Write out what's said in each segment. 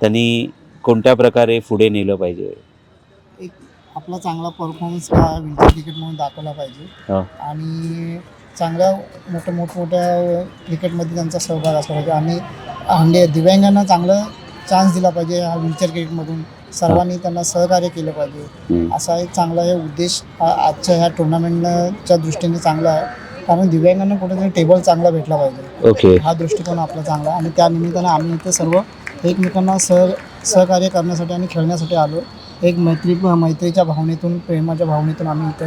त्यांनी कोणत्या प्रकारे पुढे नेलं पाहिजे? एक आपला चांगला परफॉर्मन्स हा विंटर क्रिकेट म्हणून दाखवला पाहिजे हां. आणि चांगल्या मोठमोठ्या क्रिकेटमध्ये त्यांचा सहभाग असला पाहिजे आणि दिव्यांगांना चांगलं चान्स दिला पाहिजे ह्या व्हीलचेअर क्रिकेटमधून. सर्वांनी त्यांना सहकार्य केलं पाहिजे. असा एक चांगला हे उद्देश आजच्या ह्या टुर्नामेंटच्या दृष्टीने चांगला आहे. कारण दिव्यांगांना कुठेतरी टेबल चांगला भेटला पाहिजे. ओके. हा दृष्टिकोन आपला चांगला आणि त्या निमित्तानं आम्ही इथे सर्व एकमेकांना सहकार्य करण्यासाठी आणि खेळण्यासाठी आलो. एक मैत्रीच्या भावनेतून, प्रेमाच्या भावनेतून आम्ही इथं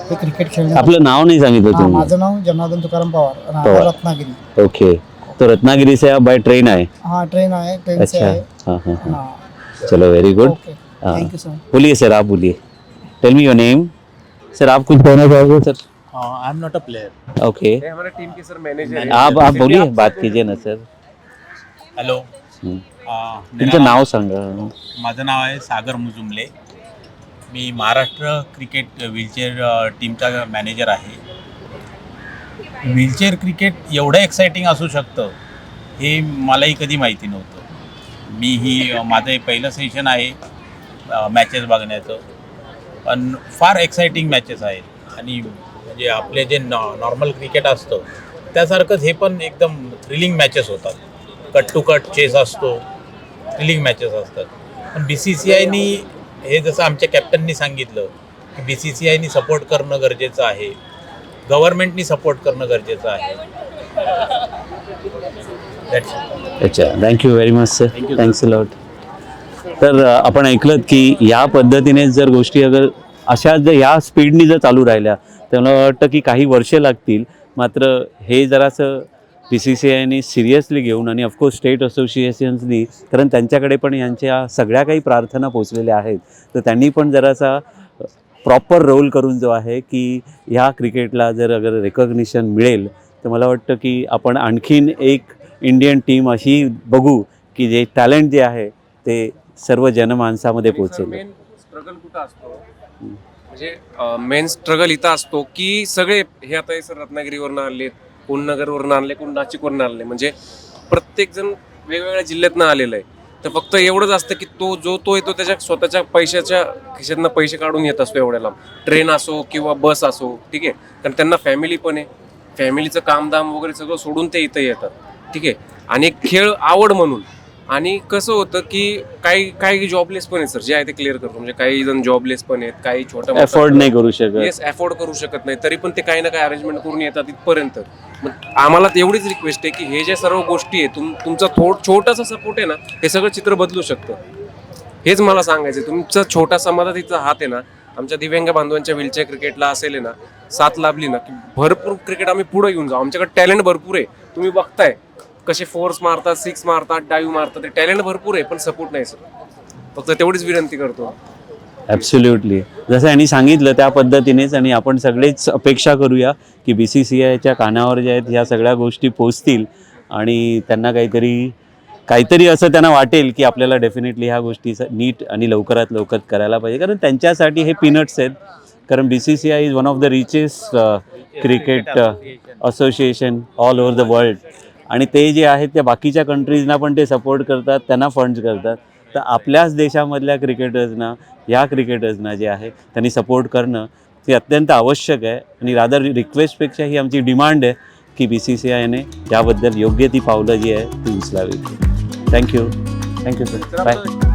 हे क्रिकेट खेळण्यात. आपलं नाव नाही सांगितलं तुम्ही? माझं नाव जनार्दन तुकाराम पवार, राहणार रत्नागिरी. ओके. तो रत्नागिरी से बाय ट्रेन आहे? हाँ, ट्रेन है, ट्रेन से अच्छा. है. हाँ हाँ हाँ. हाँ, चलो, very good. Okay, thank you sir. बोलिए सर, आप बोलिए. Tell me your name. Sir आप कुछ कहना चाहोगे sir? I am not a player. Okay. हमारे टीम के सर मैनेजर आप बोलिए, बात कीजिए ना सर. हॅलो. तुमचं नाव सांगा. माझं नाव आहे सागर मुजुमले. मी महाराष्ट्र क्रिकेट व्हीलचेअर टीमचा मॅनेजर आहे. व्हीलचेअर क्रिकेट एवढं एक्साइटिंग असू शकतं हे मलाही कधी माहिती नव्हतं. माझं हे पहिलं सेशन आहे मॅचेस बघण्याचं, पण फार एक्साइटिंग मॅचेस आहेत आणि म्हणजे आपले जे नॉर्मल क्रिकेट असतं त्यासारखंच हे पण एकदम थ्रिलिंग मॅचेस होतात. कट टू कट चेस असतो, थ्रिलिंग मॅचेस असतात. पण BCCIनी हे जसं आमच्या कॅप्टननी सांगितलं की BCCIनी सपोर्ट करणं गरजेचं आहे, गव्हर्नमेंटनी सपोर्ट करणं गरजेचं आहे. अच्छा, thank you very much sir. Thanks a lot. तर आपण ऐकलं की या पद्धतीने जर गोष्टी अगर अशा जर या स्पीडनी जर चालू राहिल्या तर मला वाटतं की काही वर्षे लागतील. मात्र हे जरासं BCCIनी सिरियसली घेऊन आणि ऑफकोर्स स्टेट असोसिएशन्सनी, कारण त्यांच्याकडे पण यांच्या सगळ्या काही प्रार्थना पोचलेल्या आहेत, तर त्यांनी पण जरासा प्रॉपर रोल करून जो आहे की ह्या क्रिकेटला जर अगर रेकॉग्निशन मिळेल तर मला वाटतं की आपण आणखीन एक इंडियन टीम अशी बघू की जे टॅलेंट जे आहे ते सर्व जनमानसामध्ये पोचेल. मेन स्ट्रगल कुठं असतो म्हणजे मेन स्ट्रगल इथं असतो की सगळे हे आता हे सर रत्नागिरीवरून आणले, कोण नगरवरून आणले, कोण नाशिकवरून आणले, म्हणजे प्रत्येक जण वेगवेगळ्या जिल्ह्यातनं आलेलं आहे. तर फक्त एवढंच असतं की तो येतो त्याच्या स्वतःच्या पैशाच्या खिशातनं पैसे काढून येत असतो एवढ्याला, ट्रेन असो किंवा बस असो, ठीक आहे. कारण त्यांना फॅमिली पण आहे, फॅमिलीचं कामधाम वगैरे सगळं सोडून ते इथं येतात, ठीक आहे. आणि एक खेळ आवड म्हणून. आणि कसं होतं की काही जॉबलेस पण आहेत सर, जे आहे ते क्लिअर करतो. म्हणजे काही जण जॉबलेस पण आहेत, काही छोट्या अफोर्ड नाही करू शकत. येस, अफोर्ड करू शकत नाही, तरी पण ते काही ना काही अरेंजमेंट करून येतात इथपर्यंत. मग आम्हाला एवढीच रिक्वेस्ट आहे की हे जे सर्व गोष्टी आहे तुमचा छोटासा सपोर्ट आहे ना, हे सगळं चित्र बदलू शकतं. हेच मला सांगायचं. तुमचा छोटासा मदतीचा हात आहे ना, आमच्या दिव्यांग बांधवांच्या व्हीलचेअर क्रिकेटला असेल ना, साथ लाभली ना की भरपूर क्रिकेट आम्ही पुढे घेऊन जाऊ. आमच्याकडे टॅलेंट भरपूर आहे. तुम्ही बघताय कसे फोर्स मारतात, सिक्स मारतात, डाईव्ह मारतात, ते टॅलेंट भरपूर आहे, पण सपोर्ट नाही सर. फक्त तेवढीच विनंती करतो. ॲब्सोल्युटली. जसं यांनी सांगितलं त्या पद्धतीनेच, आणि आपण सगळेच अपेक्षा करूया की BCCIच्या कानावर जे आहेत ह्या सगळ्या गोष्टी पोचतील आणि त्यांना काहीतरी असं त्यांना वाटेल की आपल्याला डेफिनेटली ह्या गोष्टी नीट आणि लवकरात लवकर करायला पाहिजे. कारण त्यांच्यासाठी हे पीनट्स आहेत. कारण BCCI is one of the richest cricket association all over the world, आणि ते जे आहेत त्या बाकीच्या कंट्रीजना पण ते सपोर्ट करतात, त्यांना फंड्स करतात. तर आपल्याच देशामधल्या ह्या क्रिकेटर्सना जे आहे त्यांनी सपोर्ट करणं ते अत्यंत आवश्यक आहे. आणि रादर रिक्वेस्टपेक्षा ही आमची डिमांड आहे की BCCIने याबद्दल योग्य ती पावलं जी आहे ती उचलावी. Thank you sir. बाय.